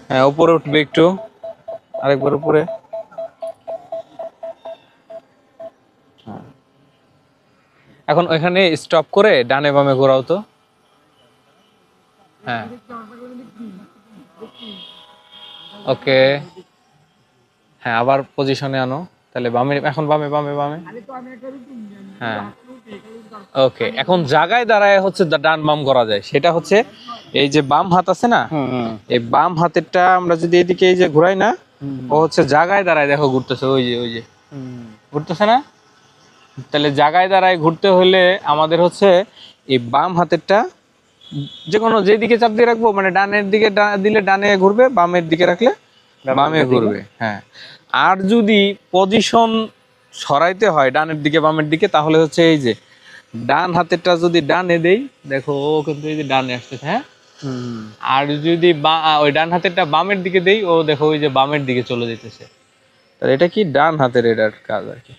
হ্যাঁ উপরে উঠবে একটু, আরেকবার উপরে। হ্যাঁ। এখন ওইখানে স্টপ করে ডানে বামে ঘোরাও তো। হ্যাঁ ওকে। হ্যাঁ আবার পজিশনে আনো, তাহলে বামে, এখন বামে বামে বামে। হ্যাঁ ওকে, এখন জায়গায় দাঁড়ায় হচ্ছে ডান বাম করা যায়, সেটা হচ্ছে এই যে বাম হাত আছে না, এই বাম হাতেরটা আমরা যদি এদিকে এই যে ঘুরাই না, ও হচ্ছে জায়গায় দাঁড়ায়, দেখো ঘুরতেছে, ওই যে ওই যে ঘুরতেছে না। তাহলে জায়গায় দাঁড়ায় ঘুরতে হলে আমাদের হচ্ছে এই বাম হাতেরটা যে কোনো যেদিকে চাপ দিয়ে রাখবো, মানে ডানের দিকে দিলে ডানে ঘুরবে, বামের দিকে রাখলে বামে ঘুরবে। হ্যাঁ, আর যদি পজিশন সরাইতে হয় ডানের দিকে বামের দিকে, তাহলে হচ্ছে এই যে ডান হাতেরটা যদি ডানে দেই, দেখো ও কিন্তু এই যে ডানে আসতেছে। হ্যাঁ, আর যদি ওই ডান হাতেরটা বামের দিকে দেই, ও দেখো ওই যে বামের দিকে চলে যেতেছে। তাহলে এটা কি ডান হাতের এটার কাজ আর কি।